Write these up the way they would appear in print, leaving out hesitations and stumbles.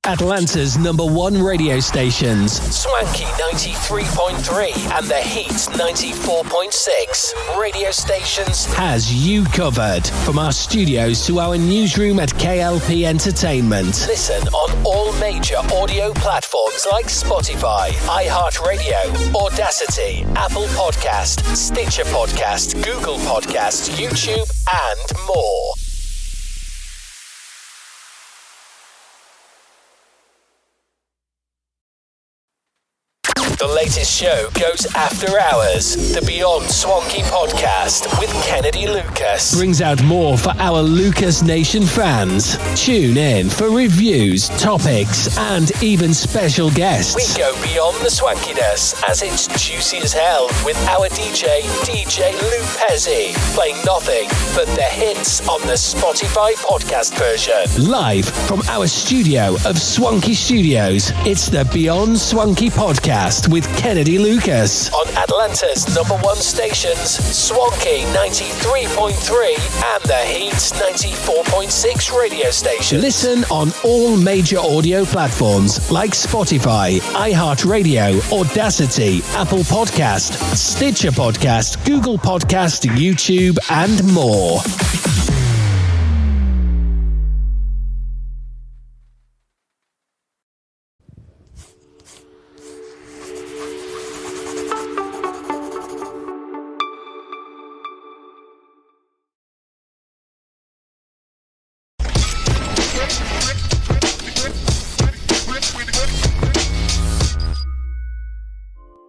Atlanta's #1 radio stations, Swanky 93.3 and The Heat 94.6 radio stations, has you covered. From our studios to our newsroom at K.L.P. Entertainment. Listen on all major audio platforms like Spotify, iHeartRadio, Audacity, Apple Podcast, Stitcher Podcast, Google Podcast, YouTube, and more. The latest show goes after hours. The Beyond Swanky podcast with Kennedy Lucas brings out more for our Lucas Nation fans. Tune in for reviews, topics, and even special guests. We go beyond the swankiness as it's juicy as hell with our DJ Lou Pezzi, playing nothing but the hits on the Spotify podcast version. Live from our studio of Swanky Studios, it's the Beyond Swanky podcast with Kennedy Lucas on Atlanta's #1 stations, Swanky 93.3 and The Heat 94.6 radio station. Listen on all major audio platforms like Spotify, iHeartRadio, Audacity, Apple Podcast, Stitcher Podcast, Google Podcast, YouTube, and more.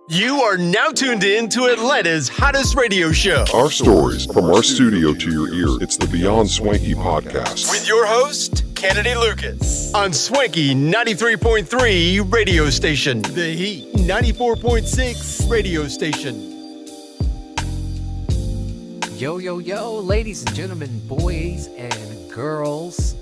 You are now tuned in to Atlanta's hottest radio show. Our stories from our studio to your ear. It's the Beyond Swanky podcast. With your host, Kennedy Lucas. On Swanky 93.3 radio station. The Heat 94.6 radio station. Yo, yo, yo, ladies and gentlemen, boys and girls.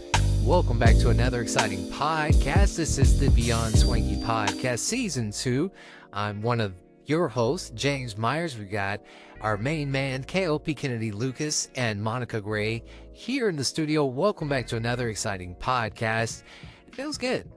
Welcome back to another exciting podcast. This is the Beyond Swanky podcast, season 2. I'm one of your hosts, James Myers. We got our main man, K.L.P. Kennedy Lucas, and Monica Gray here in the studio. Welcome back to another exciting podcast. It feels good.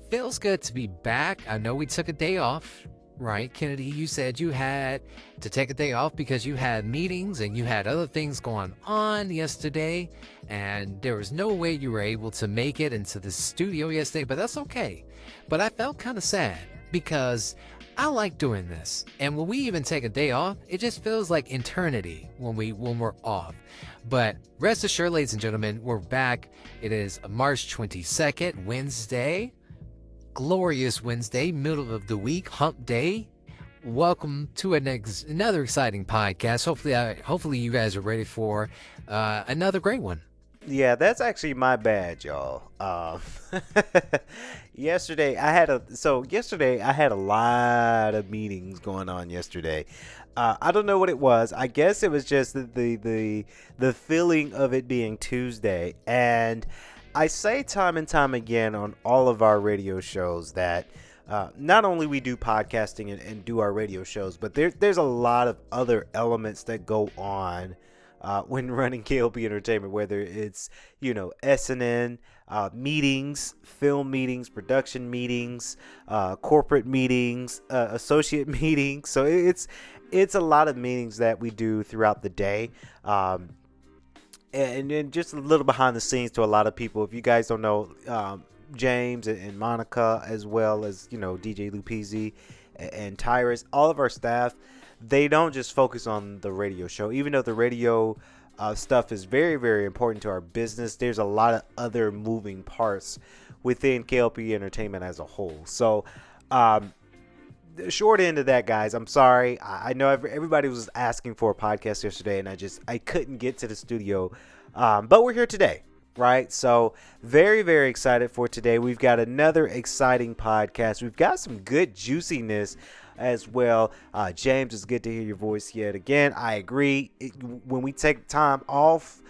Feels good to be back. I know we took a day off, right? Kennedy, you said you had to take a day off because you had meetings and you had other things going on yesterday, and there was no way you were able to make it into the studio yesterday, but that's okay. But I felt kind of sad because I like doing this, and when we even take a day off, it just feels like eternity when we're off. But rest assured, ladies and gentlemen, we're back. It is March 22nd, Wednesday, glorious Wednesday, middle of the week, hump day. Welcome to another exciting podcast. Hopefully you guys are ready for another great one. Yeah, that's actually my bad, y'all. Yesterday I had a lot of meetings going on yesterday. I don't know what it was. I guess it was just the feeling of it being Tuesday. And I say time and time again on all of our radio shows that not only we do podcasting and do our radio shows, but there's a lot of other elements that go on when running K.L.P. Entertainment, whether it's, S&N, meetings, film meetings, production meetings, corporate meetings, associate meetings. So it's a lot of meetings that we do throughout the day. And then just a little behind the scenes to a lot of people. If you guys don't know, James and Monica, as well as, DJ Lupizzi and Tyrus, all of our staff, they don't just focus on the radio show. Even though the radio stuff is very, very important to our business, there's a lot of other moving parts within K.L.P. Entertainment as a whole. So the short end of that, guys, I'm sorry. I know everybody was asking for a podcast yesterday, and I couldn't get to the studio. But we're here today, right? So very, very excited for today. We've got another exciting podcast. We've got some good juiciness as well. James, it's good to hear your voice yet again. I agree. When we take time off,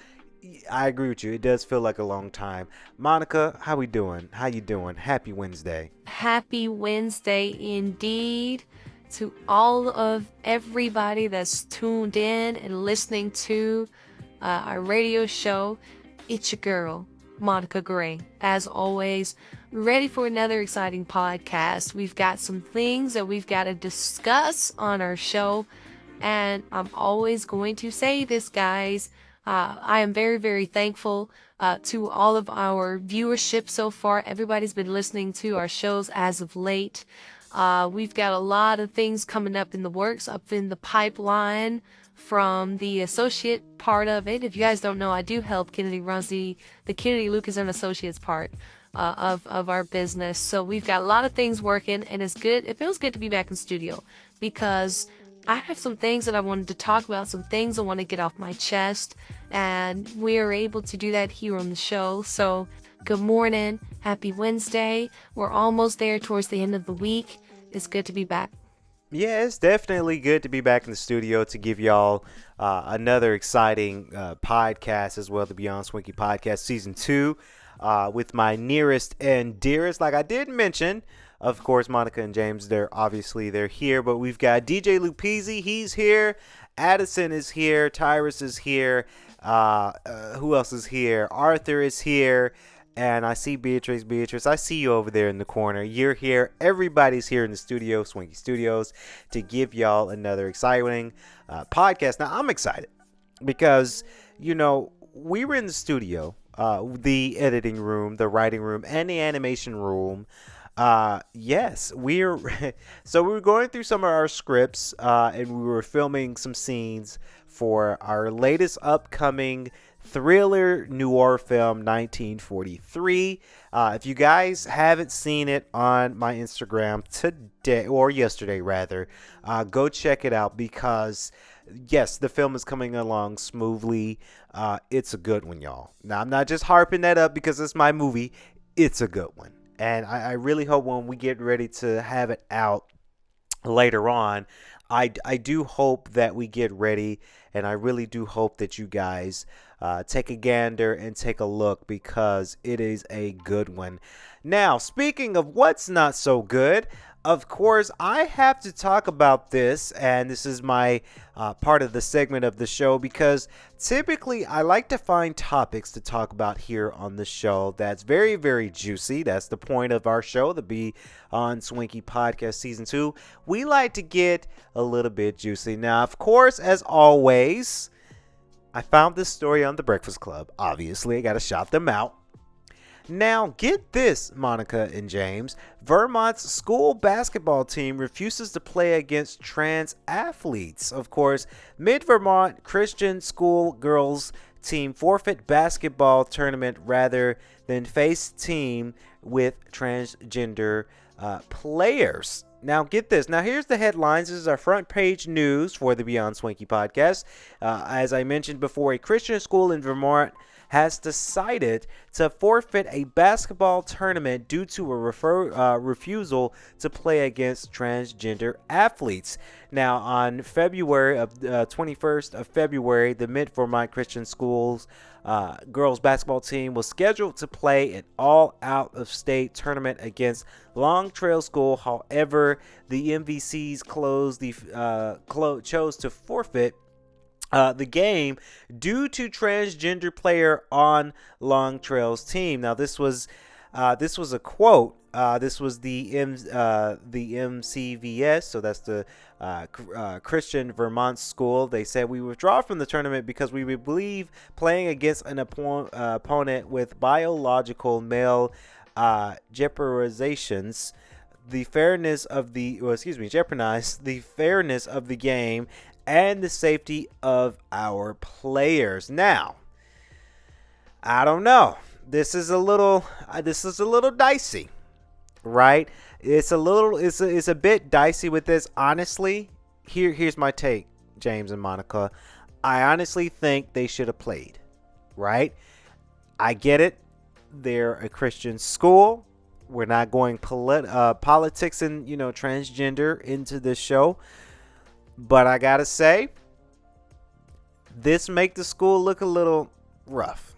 I agree with you. It does feel like a long time. Monica, how we doing? How you doing? Happy Wednesday. Happy Wednesday indeed to all of everybody that's tuned in and listening to our radio show. It's your girl, Monica Gray. As always, ready for another exciting podcast. We've got some things that we've got to discuss on our show. And I'm always going to say this, guys. I am very, very thankful to all of our viewership so far. Everybody's been listening to our shows as of late. We've got a lot of things coming up in the works, up in the pipeline from the associate part of it. If you guys don't know, I do help Kennedy runs the Kennedy Lucas and Associates part of our business. So we've got a lot of things working, and it's good. It feels good to be back in studio because I have some things that I wanted to talk about, some things I want to get off my chest, and we are able to do that here on the show. So good morning, happy Wednesday. We're almost there towards the end of the week. It's good to be back. Yeah, it's definitely good to be back in the studio to give y'all another exciting podcast as well, the Beyond Swanky Podcast Season 2 with my nearest and dearest. Like I did mention, of course, Monica and James, they're here, but we've got DJ Lupizzi, he's here, Addison is here, Tyrus is here, who else is here? Arthur is here. And I see Beatrice. Beatrice, I see you over there in the corner. You're here. Everybody's here in the studio, Swanky Studios, to give y'all another exciting podcast. Now, I'm excited because, we were in the studio, the editing room, the writing room, and the animation room. Yes, so we were going through some of our scripts, and we were filming some scenes for our latest upcoming thriller noir film, 1943. If you guys haven't seen it on my Instagram today, or yesterday rather, go check it out because yes, the film is coming along smoothly. It's a good one, y'all. Now, I'm not just harping that up because it's my movie. It's a good one. And I really hope when we get ready to have it out later on, I do hope that we get ready, and I really do hope that you guys take a gander and take a look because it is a good one. Now, speaking of what's not so good, of course, I have to talk about this, and this is my part of the segment of the show because typically I like to find topics to talk about here on the show that's very, very juicy. That's the point of our show, the Beyond Swanky Podcast Season 2. We like to get a little bit juicy. Now, of course, as always, I found this story on The Breakfast Club. Obviously, I got to shout them out. Now, get this, Monica and James. Vermont's school basketball team refuses to play against trans athletes. Of course, Mid-Vermont Christian School girls team forfeit basketball tournament rather than face team with transgender players. Now, get this. Now, here's the headlines. This is our front page news for the Beyond Swanky podcast. As I mentioned before, a Christian school in Vermont has decided to forfeit a basketball tournament due to a refusal to play against transgender athletes. Now, on February of 21st of February, the Mid-Vermont Christian Schools girls basketball team was scheduled to play an all-out-of-state tournament against Long Trail School. However, the MVCs chose to forfeit the game due to transgender player on Long Trail's team. Now, this was a quote. This was the MCVS, so that's the Christian Vermont School. They said, we withdraw from the tournament because we believe playing against an opponent with biological male jeopardizations the fairness of the jeopardize the fairness of the game and the safety of our players. Now, I don't know. This is a little dicey, right? It's a bit dicey with this. Honestly, here's my take, James and Monica. I honestly think they should have played, right? I get it. They're a Christian school. We're not going politics and transgender into this show. But I gotta say, this make the school look a little rough.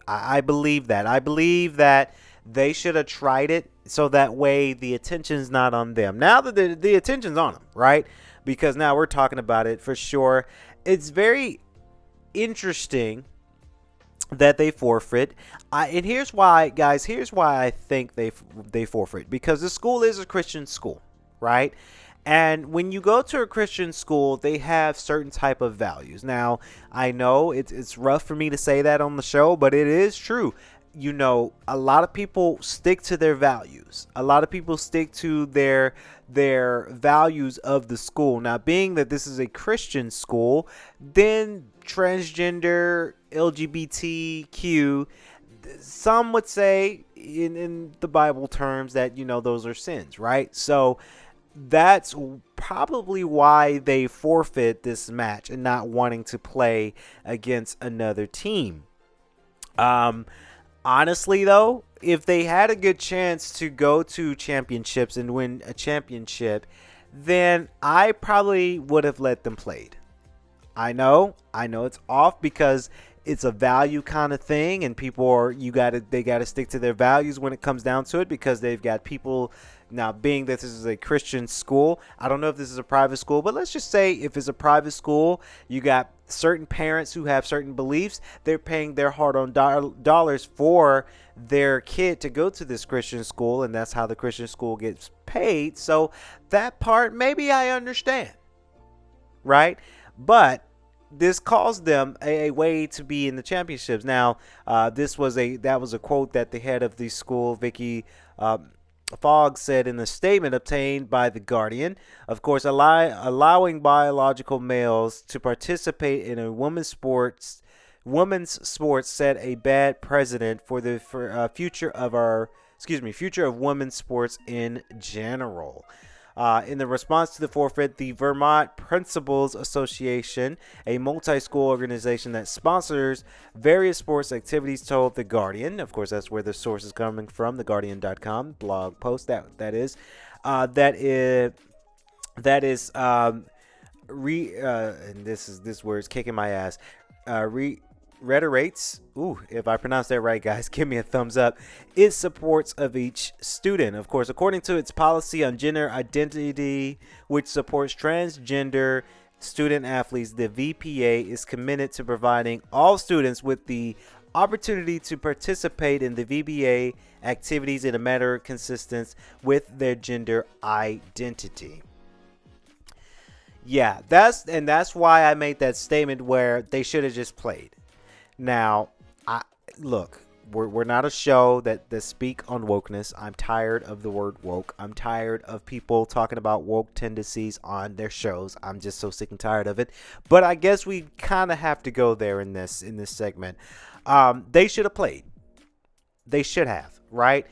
I believe that. I believe that they should have tried it so that way the attention's not on them. Now that the attention's on them, right? Because now we're talking about it for sure. It's very interesting that they forfeit. And here's why, guys. Here's why I think they forfeit, because the school is a Christian school, right? And when you go to a Christian school, they have certain type of values. Now, I know it's rough for me to say that on the show, but it is true. You know, a lot of people stick to their values. A lot of people stick to their values of the school. Now, being that this is a Christian school, then transgender, LGBTQ, some would say in the Bible terms that, you know, those are sins, right? So that's probably why they forfeit this match and not wanting to play against another team. Honestly, though, if they had a good chance to go to championships and win a championship, then I probably would have let them play. I know it's off because it's a value kind of thing, and they gotta stick to their values when it comes down to it, because they've got people. Now, being that this is a Christian school, I don't know if this is a private school, but let's just say if it's a private school, you got certain parents who have certain beliefs. They're paying their hard-earned dollars for their kid to go to this Christian school, and that's how the Christian school gets paid. So that part, maybe I understand, right? But this caused them a way to be in the championships. Now, that was a quote that the head of the school, Vicky Fogg, said in a statement obtained by The Guardian. Of course, allowing biological males to participate in a women's sports set a bad precedent for the future of women's sports in general. In the response to the forfeit, the Vermont Principals Association, a multi-school organization that sponsors various sports activities, told The Guardian, of course that's where the source is coming from, theguardian.com blog post, that is and this word's kicking my ass, reiterates, if I pronounce that right, guys, give me a thumbs up, its supports of each student. Of course, according to its policy on gender identity, which supports transgender student athletes, the VPA is committed to providing all students with the opportunity to participate in the VBA activities in a manner consistent with their gender identity. Yeah, that's why I made that statement where they should have just played. Now, we're not a show that speak on wokeness. I'm tired of the word woke. I'm tired of people talking about woke tendencies on their shows. I'm just so sick and tired of it. But I guess we kind of have to go there in this segment. They should have played. They should have, right?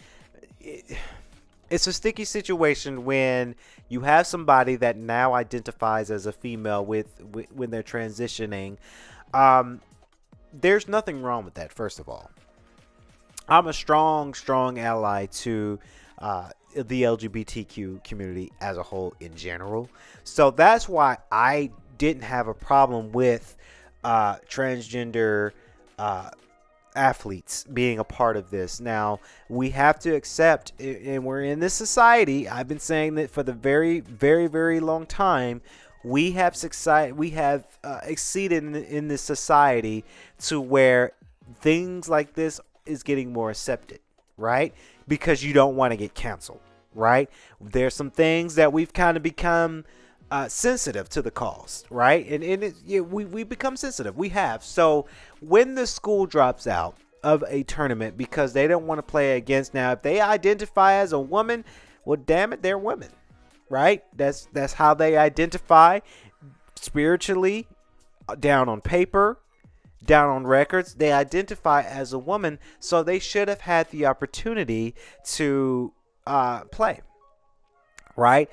It's a sticky situation when you have somebody that now identifies as a female when they're transitioning. There's nothing wrong with that, first of all. I'm a strong ally to the LGBTQ community as a whole in general. So that's why I didn't have a problem with transgender athletes being a part of this. Now, we have to accept, and we're in this society, I've been saying that for the very, very, very long time, we have exceeded in this society to where things like this is getting more accepted, right? Because you don't want to get canceled, right? There's some things that we've kind of become sensitive to the cause, right? And we become sensitive. We have. So when the school drops out of a tournament because they don't want to play against, now if they identify as a woman, well, damn it, they're women, right? That's how they identify spiritually, down on paper, down on records. They identify as a woman, so they should have had the opportunity to play, right?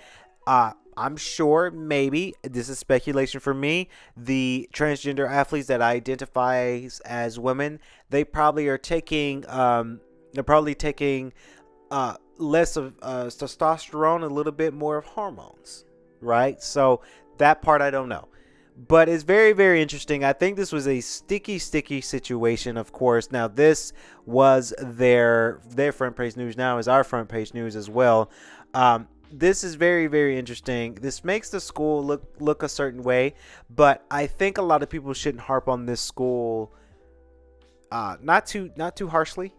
I'm sure, maybe this is speculation for me, the transgender athletes that identify as women, they probably are taking less of testosterone, a little bit more of hormones, right? So that part I don't know, but it's very, very interesting. I think this was a sticky situation. Of course, now this was their front page news. Now is our front page news as well. This is very, very interesting. This makes the school look a certain way, but I think a lot of people shouldn't harp on this school not too harshly,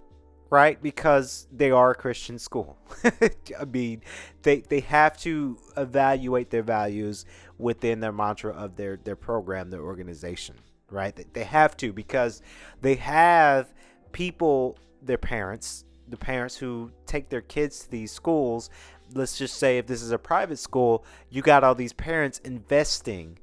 right? Because they are a Christian school. I mean, they have to evaluate their values within their mantra of their program, their organization, right? They have to, because they have people, their parents, the parents who take their kids to these schools. Let's just say if this is a private school, you got all these parents investing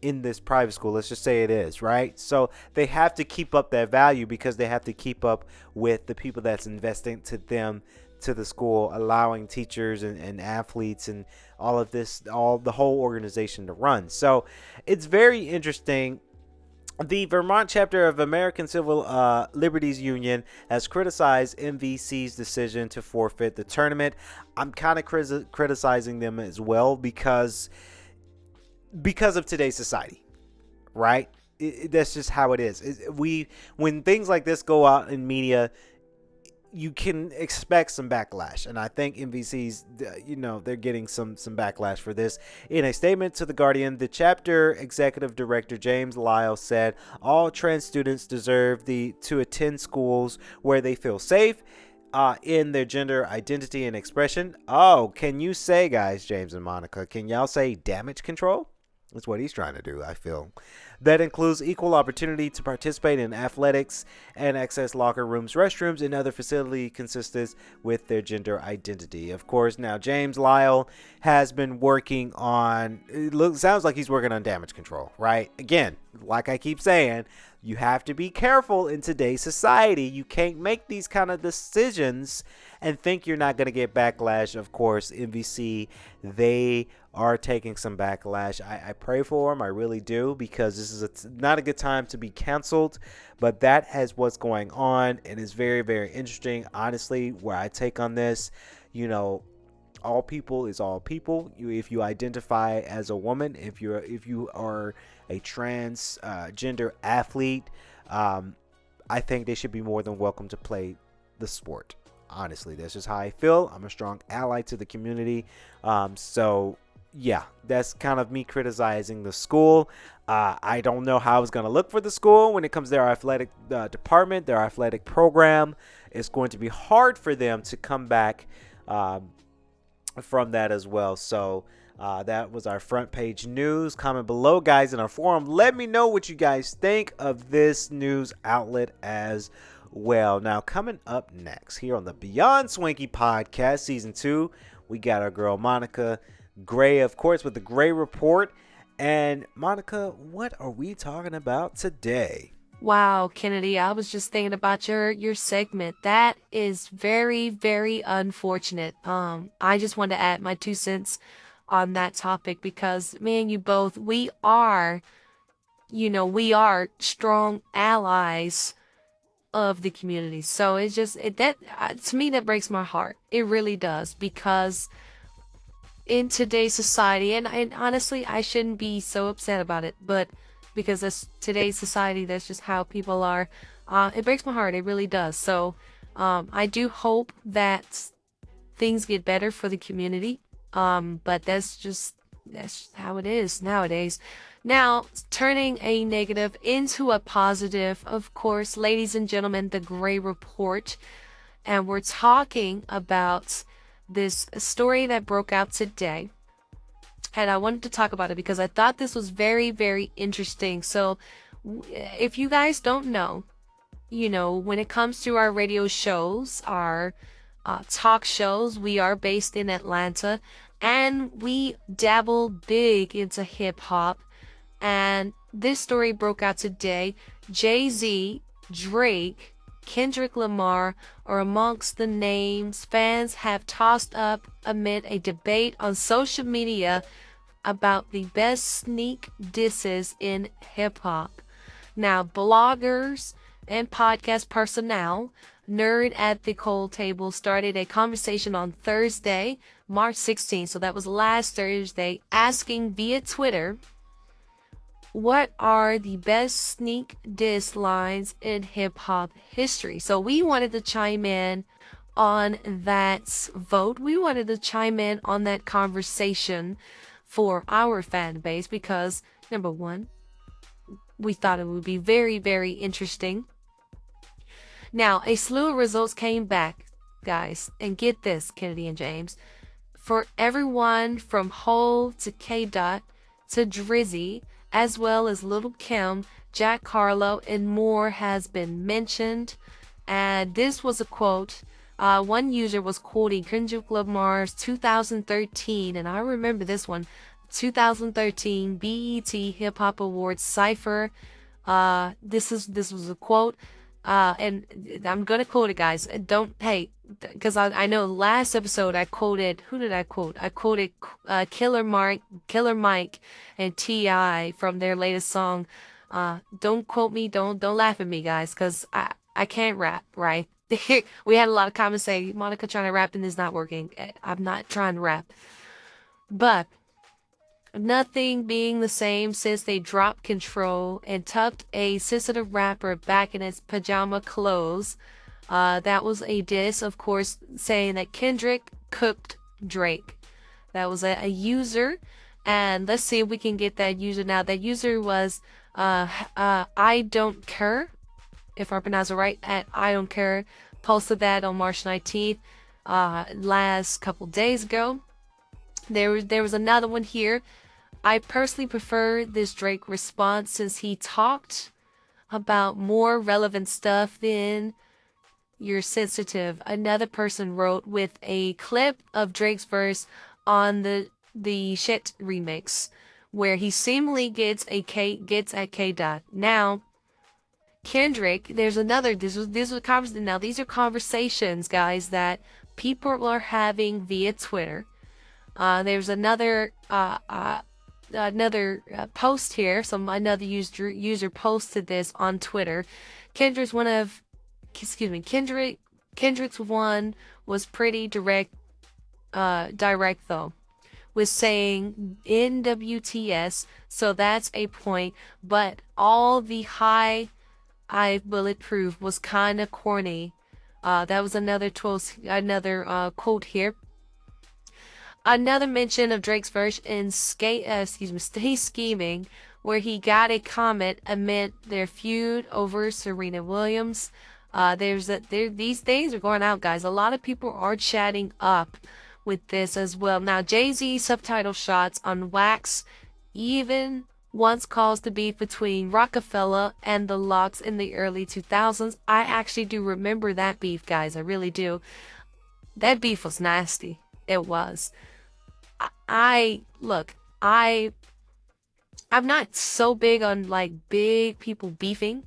in this private school. Let's just say it is, right? So they have to keep up that value, because they have to keep up with the people that's investing to them, to the school, allowing teachers and athletes and all of this, all the whole organization to run. So it's very interesting. The Vermont chapter of American Civil Liberties Union has criticized MVC's decision to forfeit the tournament. I'm kind of criticizing them as well, because of today's society, right? That's just how it is. When things like this go out in media, you can expect some backlash, and I think MVC's, they're getting some backlash for this. In a statement to The Guardian, the chapter executive director James Lyle said all trans students deserve to attend schools where they feel safe in their gender identity and expression. Oh, can you say, guys, James and Monica, can y'all say damage control? That's what he's trying to do, I feel. That includes equal opportunity to participate in athletics and access locker rooms, restrooms, and other facility consistent with their gender identity. Of course, now James Lyle has been working on, sounds like he's working on damage control, right? Again, like I keep saying, you have to be careful in today's society. You can't make these kind of decisions and think you're not going to get backlash. Of course, MVC, they are taking some backlash. I pray for them. I really do, because this is not a good time to be canceled. But that is what's going on, and it's very, very interesting. Honestly, where I take on this, all people is all people. If you identify as a woman, if you are a transgender athlete, I think they should be more than welcome to play the sport. Honestly, that's just how I feel. I'm a strong ally to the community. So yeah, that's kind of me criticizing the school. I don't know how it's going to look for the school when it comes to their athletic department, their athletic program. It's going to be hard for them to come back from that as well. So that was our front page news. Comment below, guys, in our forum. Let me know what you guys think of this news outlet as well. Now, coming up next here on the Beyond Swanky podcast, season 2, we got our girl Monica Gray, of course, with the Gray Report. And Monica, what are we talking about today? Wow, Kennedy, I was just thinking about your segment. That is very, very unfortunate. I just wanted to add my 2 cents on that topic, because me and you both, we are strong allies of the community. So it's just to me, that breaks my heart. It really does, because in today's society, and honestly, I shouldn't be so upset about it, but because that's today's society, that's just how people are. It breaks my heart. It really does. So I do hope that things get better for the community. But that's how it is nowadays. Now, turning a negative into a positive, of course, ladies and gentlemen, the Gray Report. And we're talking about this story that broke out today. And I wanted to talk about it because I thought this was very, very interesting. So if you guys don't know, when it comes to our radio shows, our talk shows, we are based in Atlanta, and we dabble big into hip hop. And this story broke out today. Jay-Z, Drake, Kendrick Lamar are amongst the names fans have tossed up amid a debate on social media about the best sneak disses in hip hop. Now, bloggers and podcast personnel, Nerd at the Cold Table, started a conversation on Thursday, March 16th, so that was last Thursday, asking via Twitter, what are the best sneak diss lines in hip-hop history? So we wanted to chime in on that vote. We wanted to chime in on that conversation for our fan base because, number one, we thought it would be very, very interesting Now, a slew of results came back, guys, and get this, Kennedy and James. For everyone from Hove to K. Dot to Drizzy, as well as Little Kim, Jack Harlow, and more has been mentioned. And this was a quote. One user was quoting Kendrick Lamar's 2013, and I remember this one, 2013 BET Hip Hop Awards Cypher. This was a quote, and I'm gonna quote it, guys. Don't, hey, because I know last episode I quoted, who did I quote? I quoted Killer Mike, and T.I. from their latest song. Don't quote me, don't laugh at me, guys, because I can't rap, right? We had a lot of comments saying Monica trying to rap and it's not working. I'm not trying to rap, but nothing being the same since they dropped Control and tucked a sensitive rapper back in his pajama clothes. That was a diss, of course, saying that Kendrick cooked Drake. That was a user, and let's see if we can get that user now. That user was I don't care, if I pronounce it right, at I don't care. Posted that on March 19th, last couple days ago. There was another one here. I personally prefer this Drake response since he talked about more relevant stuff than you're sensitive. Another person wrote with a clip of Drake's verse on the Shit remix, where he seemingly gets at K. Dot. Now, Kendrick, there's another. This was conversation. Now these are conversations, guys, that people are having via Twitter. There's another post here. Another user posted this on Twitter. Kendrick's one was pretty direct though, with saying NWTS, so that's a point, but all the high I bulletproof was kinda corny. That was another quote here. Another mention of Drake's verse in Stay Scheming, where he got a comment amid their feud over Serena Williams. These things are going out, guys. A lot of people are chatting up with this as well. Now, Jay-Z subtitle shots on Wax even once caused the beef between Rockefeller and the Locks in the early 2000s. I actually do remember that beef, guys. I really do. That beef was nasty. It was. I'm not so big on like big people beefing,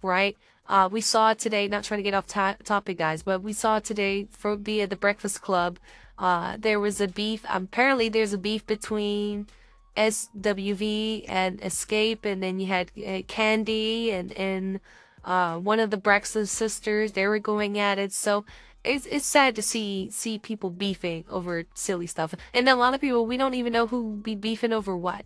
right? We saw it today, not trying to get off topic, guys, but we saw it today via the Breakfast Club. There was a beef. Apparently, there's a beef between SWV and Escape, and then you had Candy and one of the Breakfast sisters. They were going at it. So it's sad to see people beefing over silly stuff. And a lot of people, we don't even know who be beefing over what.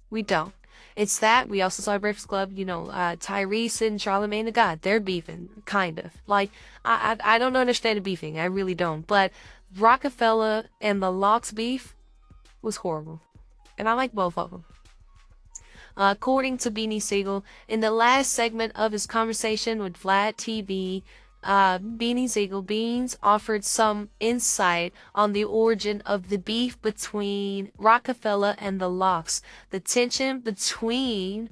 We don't. It's that. We also saw Breakfast Club, Tyrese and Charlamagne the God. They're beefing, kind of. Like, I don't understand the beefing. I really don't. But Rockefeller and the Locks beef was horrible. And I like both of them. According to Beanie Siegel, in the last segment of his conversation with Vlad TV, Beanie Siegel Beans offered some insight on the origin of the beef between Rockefeller and the Locks. The tension between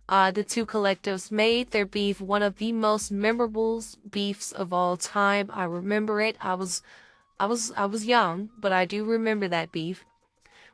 the two collectives made their beef one of the most memorable beefs of all time. I remember it. I was young, but I do remember that beef.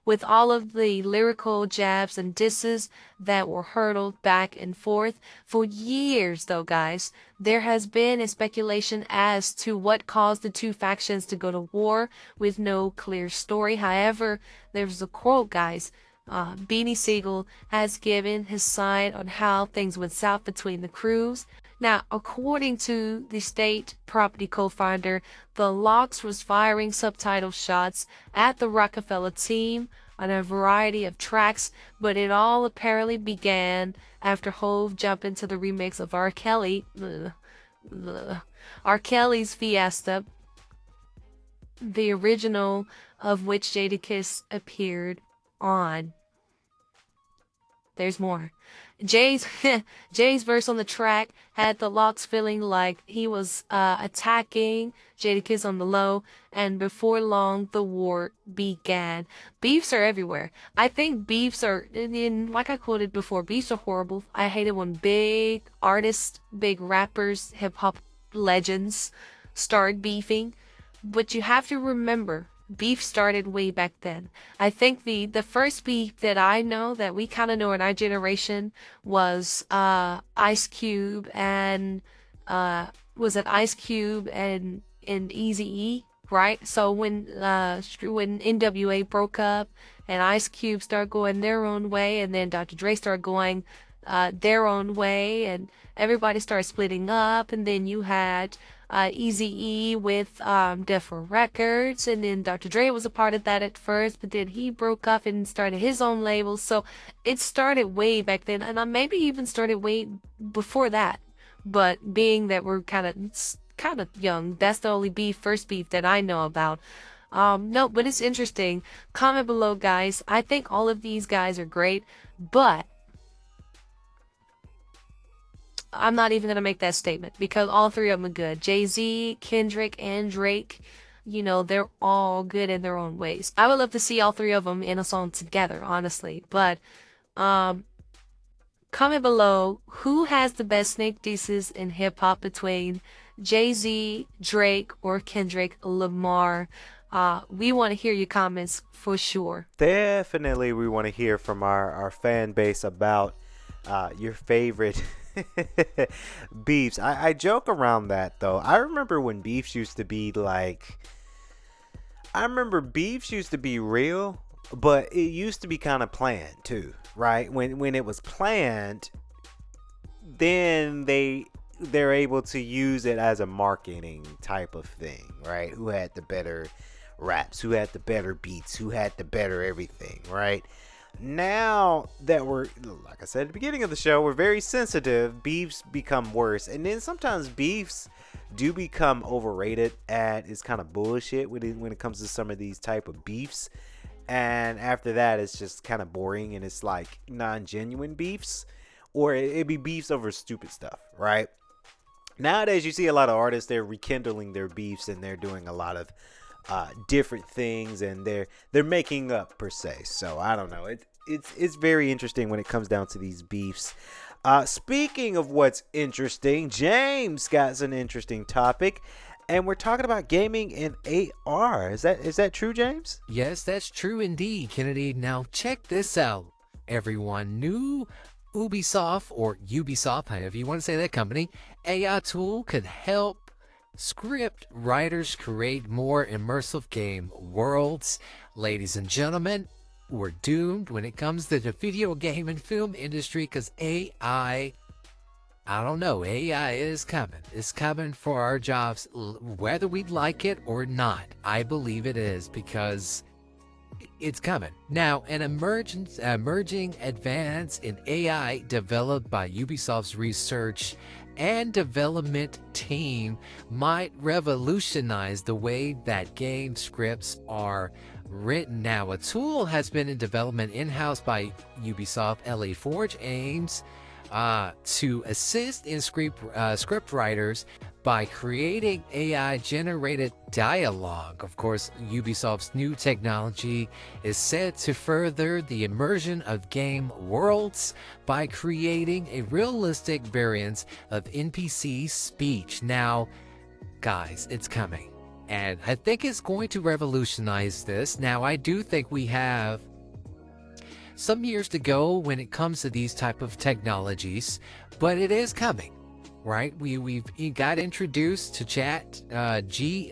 With all of the lyrical jabs and disses that were hurled back and forth. For years, though, guys, there has been a speculation as to what caused the two factions to go to war with no clear story. However, there's a quote, guys. Beanie Siegel has given his side on how things went south between the crews. Now, according to the state property co-founder, the Locks was firing subtitle shots at the Rockefeller team on a variety of tracks, but it all apparently began after Hove jumped into the remix of R. Kelly's Fiesta, the original of which Jadakiss appeared on. there's more. Jay's Jay's verse on the track had the Locks feeling like he was attacking Jadakiss on the low, and before long the war began. Beefs are everywhere. I think beefs are, like I quoted before, beefs are horrible. I hate it when big artists, big rappers, hip hop legends start beefing. But you have to remember, beef started way back then. I think the first beef that I know that we kind of know in our generation was Ice Cube and Eazy-E, right? So when NWA broke up and Ice Cube started going their own way, and then Dr. Dre started going their own way, and everybody started splitting up, and then you had Eazy-E with Def Records, and then Dr. Dre was a part of that at first, but then he broke up and started his own label. So it started way back then, and maybe even started way before that. But being that we're kind of young, that's the only first beef that I know about. No, but it's interesting. Comment below, guys. I think all of these guys are great, but I'm not even going to make that statement because all three of them are good. Jay-Z, Kendrick, and Drake, they're all good in their own ways. I would love to see all three of them in a song together, honestly. But comment below, who has the best snake disses in hip-hop between Jay-Z, Drake, or Kendrick Lamar? We want to hear your comments for sure. Definitely we want to hear from our fan base about your favorite beefs. I joke around that though. I remember when beefs used to be real, but it used to be kind of planned too, right? When it was planned, then they're able to use it as a marketing type of thing, right? Who had the better raps, who had the better beats, who had the better everything, right? Now that we're, like I said at the beginning of the show, we're very sensitive, beefs become worse. And then sometimes beefs do become overrated and it's kind of bullshit when it comes to some of these type of beefs. And after that, it's just kind of boring and it's like non-genuine beefs, or it'd be beefs over stupid stuff, right? Nowadays, you see a lot of artists, they're rekindling their beefs and they're doing a lot of different things, and they're making up per se. So I don't know, it's very interesting when it comes down to these beefs. Speaking of what's interesting, James got an interesting topic, and we're talking about gaming in AR. Is that true, James? Yes, that's true indeed, Kennedy. Now check this out, everyone. New Ubisoft, or Ubisoft, however you want to say that company, AI tool could help script writers create more immersive game worlds. Ladies and gentlemen, we're doomed when it comes to the video game and film industry, because AI is coming. It's coming for our jobs, whether we like it or not. I believe it is, because it's coming. Now, an emerging advance in AI developed by Ubisoft's research and development team might revolutionize the way that game scripts are written. Now, a tool has been in development in-house by Ubisoft. LA Forge aims to assist in script writers by creating AI-generated dialogue. Of course, Ubisoft's new technology is said to further the immersion of game worlds by creating a realistic variance of NPC speech. Now, guys, it's coming, and I think it's going to revolutionize this. Now, I do think we have some years to go when it comes to these type of technologies, but it is coming, right? We've got introduced to Chat GPT.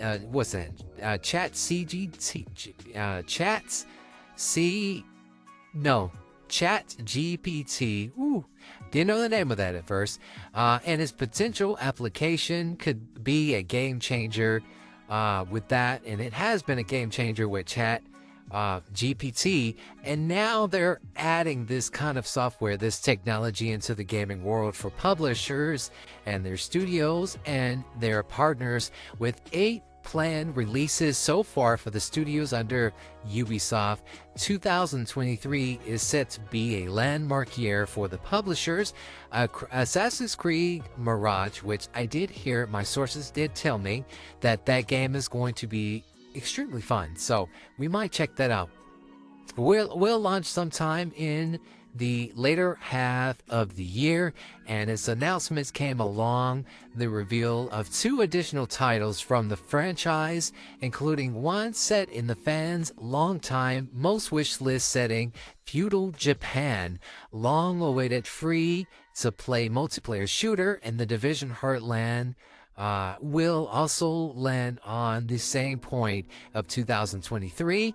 Didn't know the name of that at first. And its potential application could be a game changer with that, and it has been a game changer with Chat GPT, and now they're adding this kind of software, this technology, into the gaming world for publishers and their studios and their partners with planned releases so far for the studios under Ubisoft, 2023 is set to be a landmark year for the publishers. Assassin's Creed Mirage, which I did hear, my sources did tell me that that game is going to be extremely fun, so we might check that out. We'll launch sometime in the later half of the year, and its announcements came along the reveal of 2 additional titles from the franchise, including one set in the fans' longtime most wish list setting, feudal Japan, long-awaited free-to-play multiplayer shooter, and The Division Heartland will also land on the same point of 2023.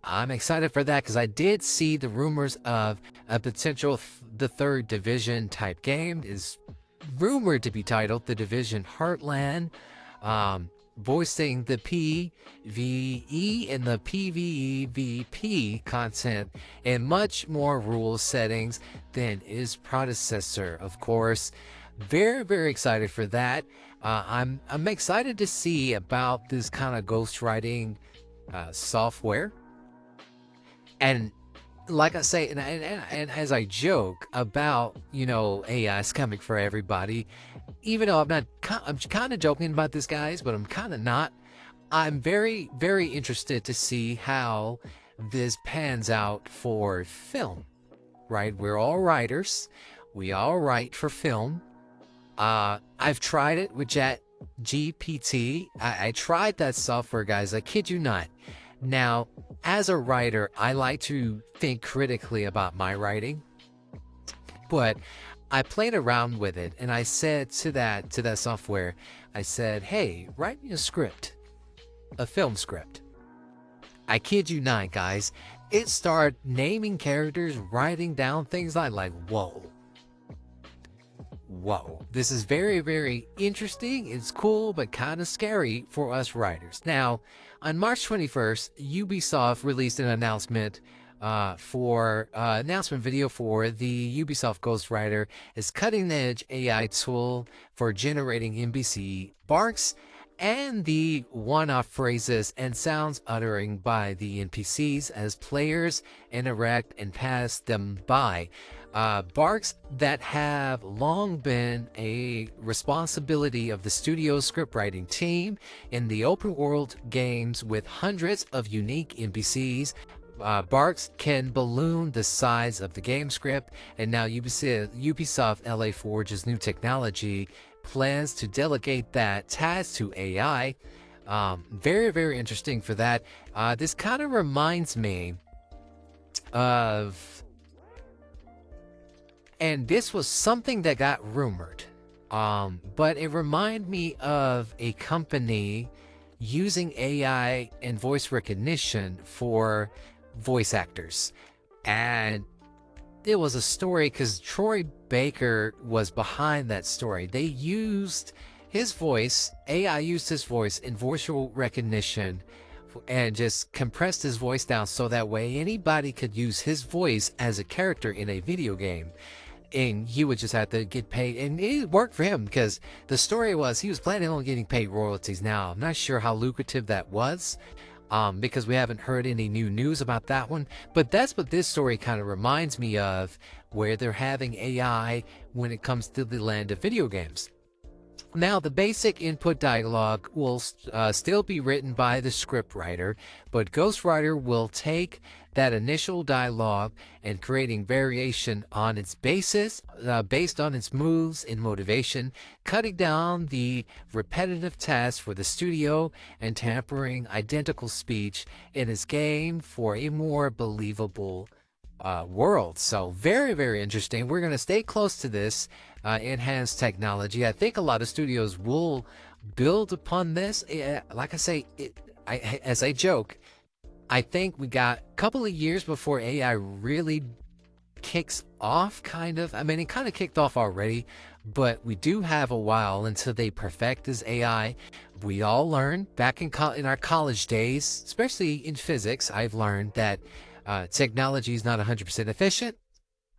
I'm excited for that because I did see the rumors of a potential the 3rd Division type game is rumored to be titled The Division Heartland, voicing the PvE and the PvEVP content and much more rule settings than its predecessor. Of course, very, very excited for that. I'm excited to see about this kind of ghostwriting software. And like I say, and as I joke about, AI is coming for everybody, even though I'm kind of joking about this, guys, but I'm kind of not. I'm very, very interested to see how this pans out for film, right? We're all writers. We all write for film. I've tried it with ChatGPT. I tried that software, guys. I kid you not. Now, as a writer, I like to think critically about my writing, but I played around with it and I said to that software, I said, hey, write me a script, a film script. I kid you not, guys. It started naming characters, writing down things like, whoa, this is very, very interesting. It's cool, but kind of scary for us writers. Now, on March 21st, Ubisoft released an announcement announcement video for the Ubisoft Ghostwriter, its cutting-edge AI tool for generating NPC barks and the one-off phrases and sounds uttering by the NPCs as players interact and pass them by. Barks that have long been a responsibility of the studio's scriptwriting team in the open world games with hundreds of unique NPCs. Barks can balloon the size of the game script, and now Ubisoft LA Forge's new technology plans to delegate that task to AI. Very, very interesting for that. This kind of reminds me of, and this was something that got rumored, but it reminded me of a company using AI and voice recognition for voice actors. And it was a story because Troy Baker was behind that story. They used his voice, AI used his voice in voice recognition and just compressed his voice down so that way anybody could use his voice as a character in a video game. And he would just have to get paid, and it worked for him because the story was he was planning on getting paid royalties. Now, I'm not sure how lucrative that was, because we haven't heard any new news about that one, but that's what this story kind of reminds me of, where they're having AI when it comes to the land of video games. Now, the basic input dialogue will still be written by the scriptwriter, but Ghostwriter will take that initial dialogue and creating variation on its basis, based on its moves and motivation, cutting down the repetitive tasks for the studio and tampering identical speech in its game for a more believable world. So very, very interesting. We're going to stay close to this enhanced technology. I think a lot of studios will build upon this. Like I say, as I joke, I think we got a couple of years before AI really kicks off, kind of. I mean, it kind of kicked off already, but we do have a while until they perfect this AI. We all learned back in our college days, especially in physics, I've learned that technology is not 100% efficient.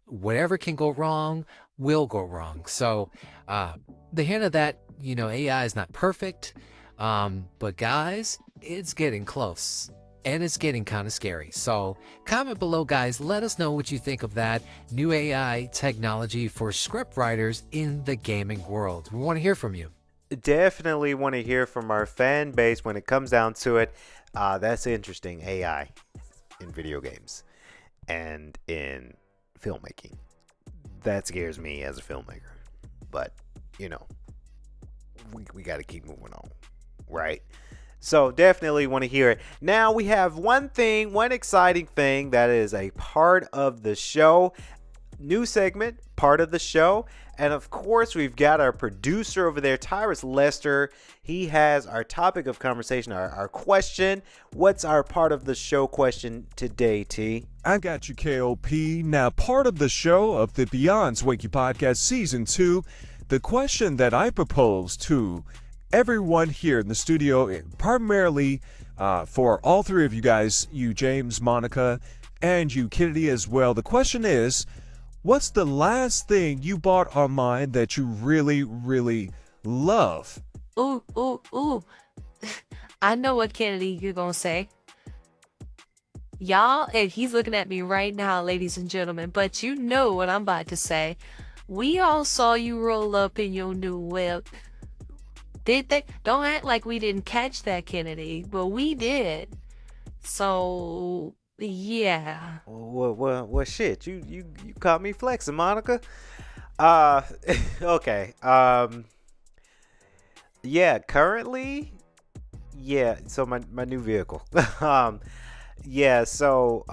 Whatever can go wrong will go wrong. So the hint of that, AI is not perfect. But guys, it's getting close. And it's getting kind of scary. So comment below, guys. Let us know what you think of that new AI technology for script writers in the gaming world. We want to hear from you. Definitely want to hear from our fan base when it comes down to it. That's interesting. AI in video games and in filmmaking. That scares me as a filmmaker. But, we got to keep moving on, right? So definitely want to hear it. Now we have one exciting thing that is a part of the show. New segment, part of the show. And of course, we've got our producer over there, Tyrus Lester. He has our topic of conversation, our question. What's our part of the show question today, T? I got you, K.L.P. Now, part of the show of the Beyond Swanky Podcast Season 2, the question that I propose to everyone here in the studio, primarily for all three of you guys, you James, Monica, and you Kennedy as well. The question is, what's the last thing you bought online that you really, really love? Ooh. I know what Kennedy you're gonna say. Y'all, and he's looking at me right now, ladies and gentlemen, but you know what I'm about to say. We all saw you roll up in your new whip. Did they? Don't act like we didn't catch that, Kennedy, but we did. So, yeah. Well, shit. You caught me flexing, Monica. Okay. Yeah, currently, so my new vehicle. Yeah, so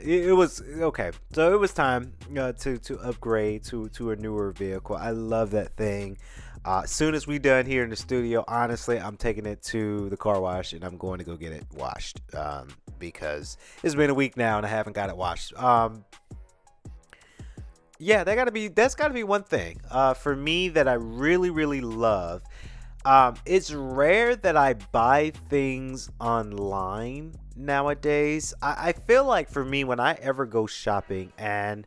it was okay. So it was time to upgrade to a newer vehicle. I love that thing. As soon as we done here in the studio, honestly, I'm taking it to the car wash and I'm going to go get it washed because it's been a week now and I haven't got it washed. Yeah, that's gotta be one thing for me that I really, really love. It's rare that I buy things online nowadays. I feel like for me, when I ever go shopping, and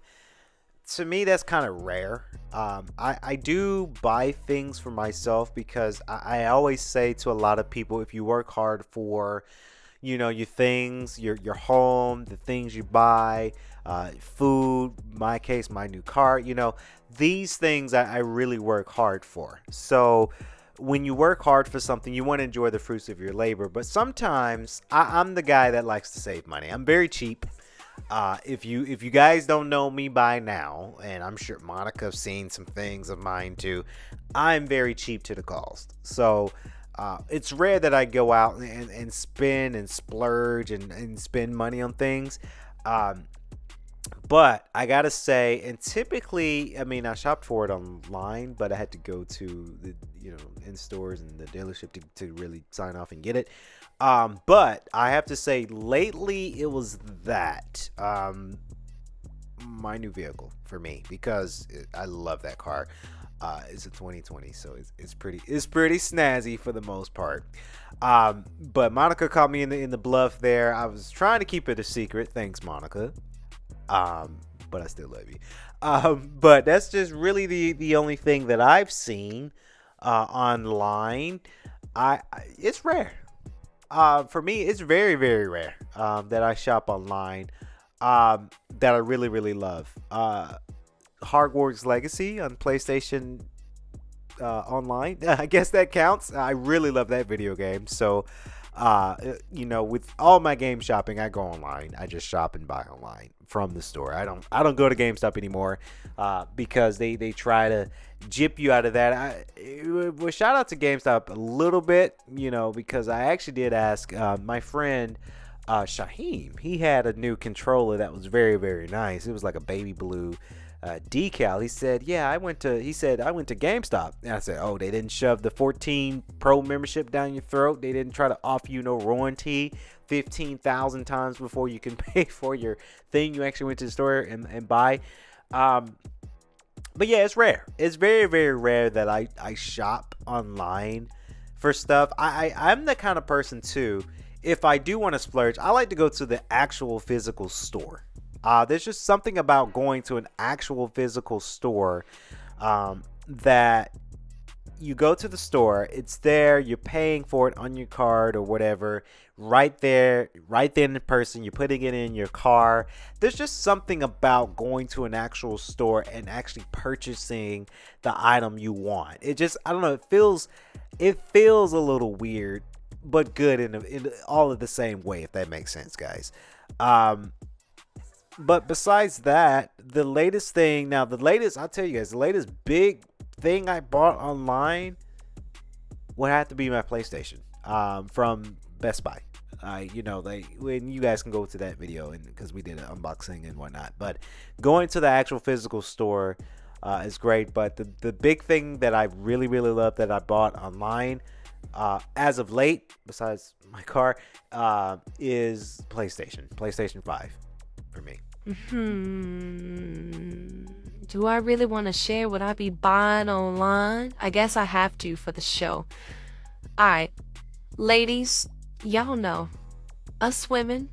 to me that's kind of rare. I do buy things for myself because I always say to a lot of people, if you work hard for your things, your home, the things you buy, food, my case, my new car, these things I really work hard for. So when you work hard for something, you want to enjoy the fruits of your labor. But sometimes I'm the guy that likes to save money. I'm very cheap. If you guys don't know me by now, and I'm sure Monica's seen some things of mine too, I'm very cheap to the cost. So it's rare that I go out and spend and splurge and spend money on things. But I gotta say, and typically, I mean, I shopped for it online, but I had to go to the in stores and the dealership to really sign off and get it. But I have to say, lately it was that my new vehicle for me, because I love that car. It's a 2020, so it's pretty snazzy for the most part. But Monica caught me in the bluff there. I was trying to keep it a secret. Thanks, Monica. But I still love you. But that's just really the only thing that I've seen online. It's rare. For me, it's very, very rare that I shop online that I really, really love. Hogwarts Legacy on PlayStation online. I guess that counts. I really love that video game. So, with all my game shopping, I go online. I just shop and buy online from the store. I don't go to GameStop anymore because they try to gyp you out of that. Well, shout out to GameStop a little bit, because I actually did ask my friend Shaheem. He had a new controller that was very, very nice. It was like a baby blue decal. He said, I went to GameStop. And I said, oh, they didn't shove the 14 Pro membership down your throat. They didn't try to offer you no warranty 15,000 times before you can pay for your thing you actually went to the store and buy. But yeah, it's rare. It's very, very rare that I shop online for stuff. I'm the kind of person too, if I do want to splurge, I like to go to the actual physical store. There's just something about going to an actual physical store that you go to the store, it's there, you're paying for it on your card or whatever, right there, right then in person, you're putting it in your car. There's just something about going to an actual store and actually purchasing the item you want. It just, I don't know, it feels a little weird, but good in all of the same way, if that makes sense, guys. But besides that, I'll tell you guys, the latest big thing I bought online would have to be my PlayStation from Best Buy. When you guys can go to that video, and because we did an unboxing and whatnot. But going to the actual physical store is great. But the big thing that I really, really love that I bought online as of late, besides my car, is PlayStation 5 for me. Do I really want to share what I be buying online? I guess I have to for the show. Alright, ladies, y'all know, us women,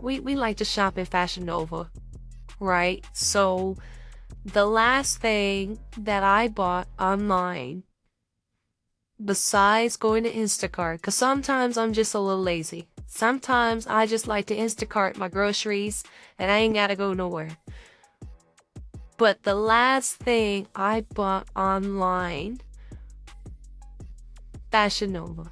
we like to shop at Fashion Nova, right? So, the last thing that I bought online, besides going to Instacart, because sometimes I'm just a little lazy. Sometimes I just like to Instacart my groceries and I ain't gotta go nowhere. But the last thing I bought online, Fashion Nova.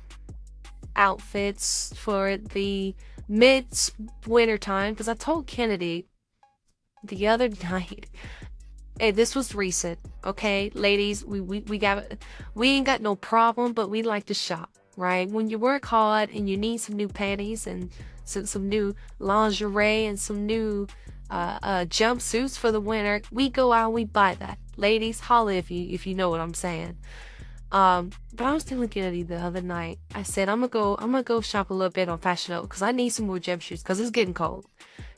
Outfits for the mid-winter time, because I told Kennedy the other night, hey, this was recent, okay, ladies, we ain't got no problem, but we like to shop, right? When you work hard and you need some new panties and some new lingerie and some new jumpsuits for the winter, we go out and we buy that. Ladies, holla if you know what I'm saying. But I was telling Kennedy the other night, I said I'm gonna go shop a little bit on Fashion Nova because I need some more jumpsuits because it's getting cold.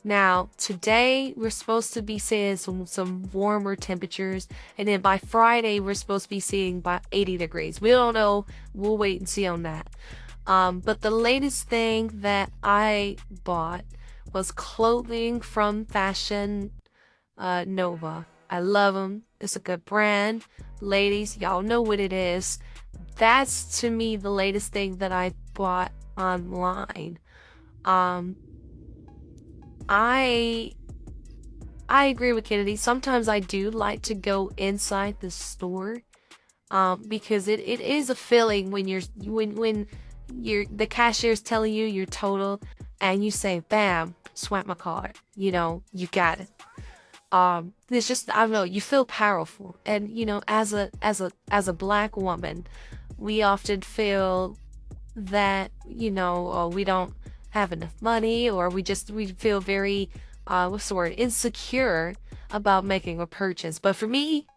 Now, today we're supposed to be seeing some warmer temperatures, and then by Friday we're supposed to be seeing about 80 degrees. We don't know. We'll wait and see on that. But the latest thing that I bought was clothing from Fashion Nova. I love them. It's a good brand. Ladies, y'all know what it is. That's, to me, the latest thing that I bought online. I agree with Kennedy. Sometimes I do like to go inside the store, because it is a feeling when the cashier's telling you your total and you say, bam, swipe my card. You got it. It's just, I don't know, you feel powerful. And, as a black woman, we often feel that, we don't have enough money, or we feel very, insecure about making a purchase. But for me,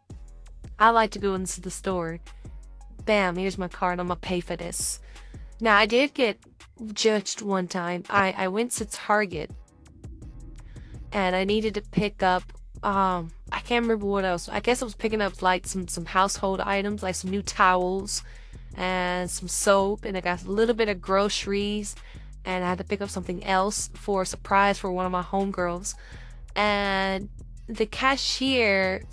I like to go into the store. Bam, here's my card, I'm gonna pay for this. Now, I did get judged one time. I went to Target and I needed to pick up, I can't remember what else. I guess I was picking up like some household items, like some new towels and some soap, and I got a little bit of groceries, and I had to pick up something else for a surprise for one of my homegirls. And the cashier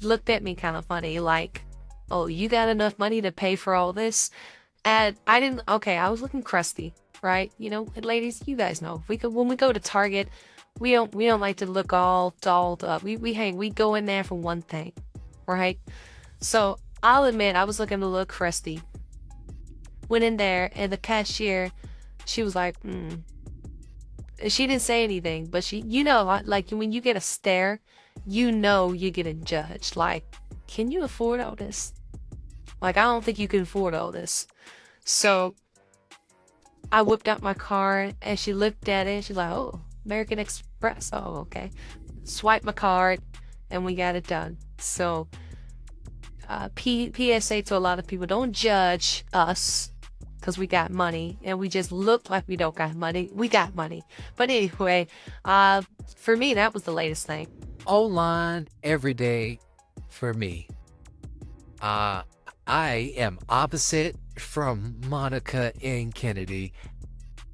looked at me kind of funny, like, oh, you got enough money to pay for all this? And I was looking crusty, right? Ladies, you guys know, when we go to Target, we don't like to look all dolled up. We go in there for one thing, right? So I'll admit I was looking a little crusty. Went in there and the cashier, she was like, She didn't say anything, but she, like when you get a stare, you're getting judged. Like, can you afford all this? Like, I don't think you can afford all this. So I whipped out my card and she looked at it. She's like, oh, American Express. Oh, okay. Swipe my card and we got it done. So PSA to a lot of people, don't judge us because we got money and we just look like we don't got money. We got money. But anyway, for me, that was the latest thing. Online every day for me. I am opposite from Monica and Kennedy.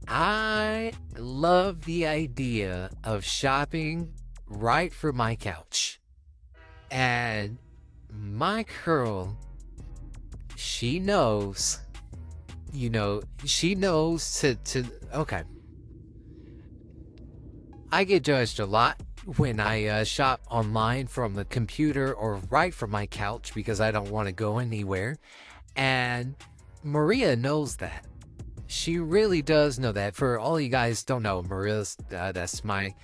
I love the idea of shopping right for my couch. And my girl, she knows, she knows to okay. I get judged a lot when I shop online from the computer or right from my couch because I don't want to go anywhere. And Maria knows that. She really does know that. For all you guys don't know, Maria's that's my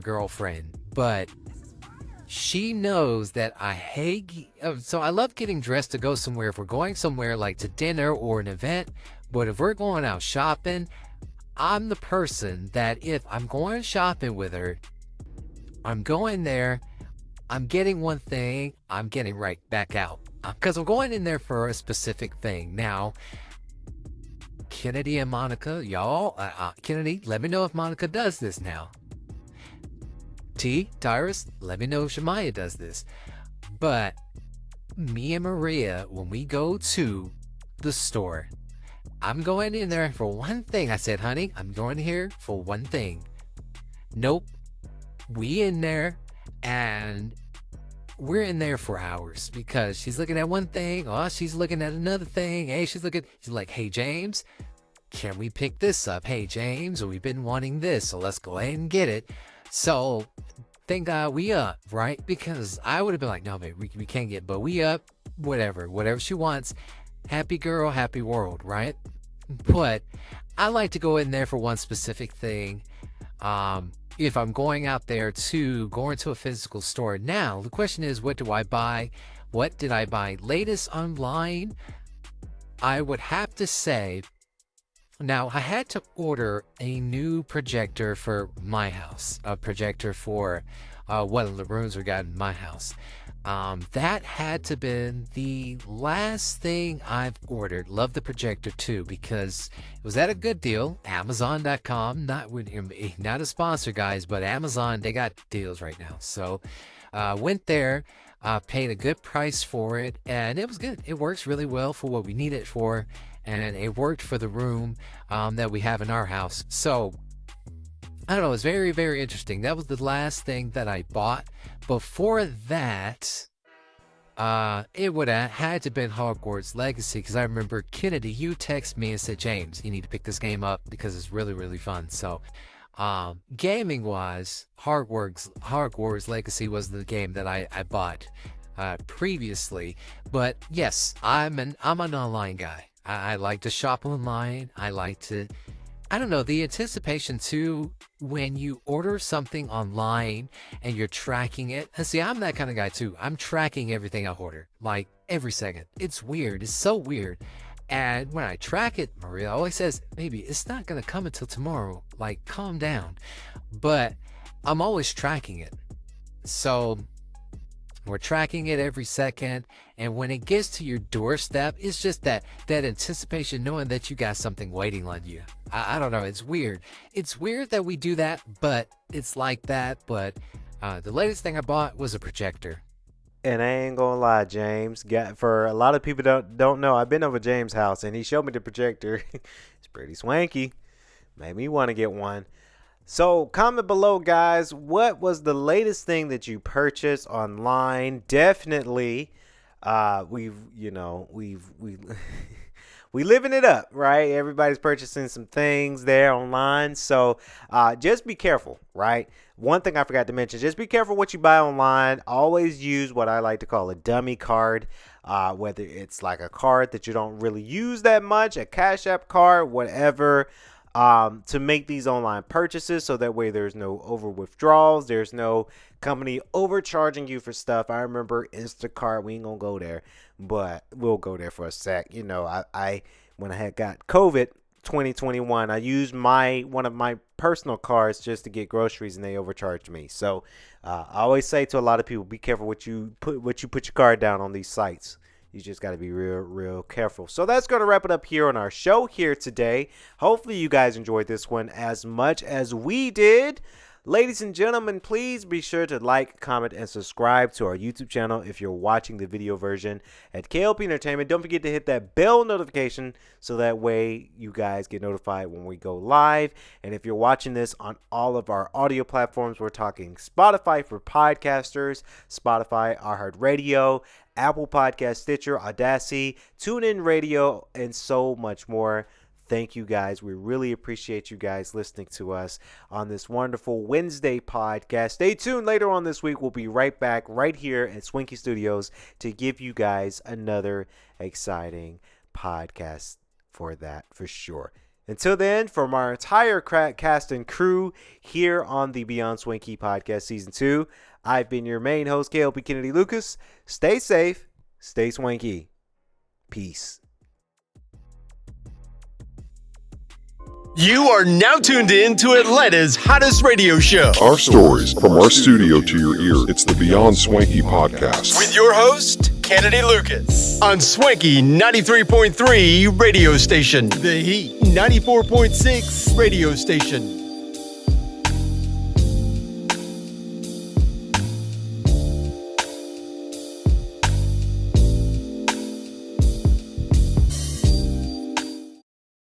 girlfriend, but she knows that I hate. So I love getting dressed to go somewhere. If we're going somewhere like to dinner or an event, but if we're going out shopping, I'm the person that if I'm going shopping with her, I'm going there, I'm getting one thing, I'm getting right back out. Because I'm going in there for a specific thing. Now, Kennedy and Monica, y'all, Kennedy, let me know if Monica does this now. Tyrus, let me know if Shemaya does this. But me and Maria, when we go to the store, I'm going in there for one thing. I said, honey, I'm going here for one thing. Nope. We in there, and we're in there for hours because she's looking at one thing. Oh, she's looking at another thing. Hey, she's like, hey, James, can we pick this up? Hey, James, we've been wanting this, so let's go ahead and get it. So thank God we up, right? Because I would have been like, no, babe, we can't get, but we up, whatever she wants. Happy girl, happy world, right? But I like to go in there for one specific thing. If I'm going out there to go into a physical store. Now, the question is, what do I buy? What did I buy latest online? I would have to say, now I had to order a new projector for my house, a projector for one of the rooms we got in my house. That had to been the last thing I've ordered. Love the projector too because it was at a good deal. Amazon.com, not a sponsor, guys, but Amazon, they got deals right now. So went there, paid a good price for it, and it was good. It works really well for what we need it for, and it worked for the room that we have in our house. So I don't know, it's very, very interesting. That was the last thing that I bought. Before that, it would have had to been Hogwarts Legacy, because I remember, Kennedy, you text me and said, James, you need to pick this game up because it's really, really fun. So, gaming-wise, Hogwarts Legacy was the game that I bought previously. But yes, I'm an online guy. I like to shop online. I like to... I don't know, the anticipation too, when you order something online and you're tracking it. And see, I'm that kind of guy too. I'm tracking everything I order, like every second. It's weird. It's so weird. And when I track it, Maria always says, baby, it's not going to come until tomorrow. Like, calm down. But I'm always tracking it. So we're tracking it every second. And when it gets to your doorstep, it's just that anticipation, knowing that you got something waiting on you. I don't know. It's weird. It's weird that we do that, but it's like that. But the latest thing I bought was a projector. And I ain't gonna lie, James. For a lot of people don't know, I've been over James' house and he showed me the projector. It's pretty swanky. Made me want to get one. So comment below, guys. What was the latest thing that you purchased online? Definitely, we living it up, right? Everybody's purchasing some things there online. So just be careful, right? One thing I forgot to mention, just be careful what you buy online. Always use what I like to call a dummy card, whether it's like a card that you don't really use that much, a Cash App card, whatever, to make these online purchases. So that way there's no over withdrawals. There's no company overcharging you for stuff. I remember Instacart. We ain't gonna go there, but we'll go there for a sec. You know, I when I had got COVID 2021, I used one of my personal cards just to get groceries, and they overcharged me. So I always say to a lot of people, be careful what you put your card down on these sites. You just got to be real careful. So that's going to wrap it up here on our show here today. Hopefully you guys enjoyed this one as much as we did. Ladies and gentlemen, please be sure to like, comment, and subscribe to our YouTube channel if you're watching the video version at K.L.P Entertainment. Don't forget to hit that bell notification so that way you guys get notified when we go live. And if you're watching this on all of our audio platforms, we're talking Spotify for podcasters, Spotify, iHeartRadio, Apple Podcast, Stitcher, Audacity, TuneIn Radio, and so much more. Thank you guys. We really appreciate you guys listening to us on this wonderful Wednesday podcast. Stay tuned. Later on this week, we'll be right back right here at Swanky Studios to give you guys another exciting podcast for that for sure. Until then, from our entire cast and crew here on the Beyond Swanky Podcast Season 2, I've been your main host, K.L.P. Kennedy Lucas. Stay safe. Stay swanky. Peace. You are now tuned in to Atlanta's hottest radio show. Our stories from our studio to your ear. It's the Beyond Swanky podcast. With your host, Kennedy Lucas. On Swanky 93.3 radio station. The Heat 94.6 radio station.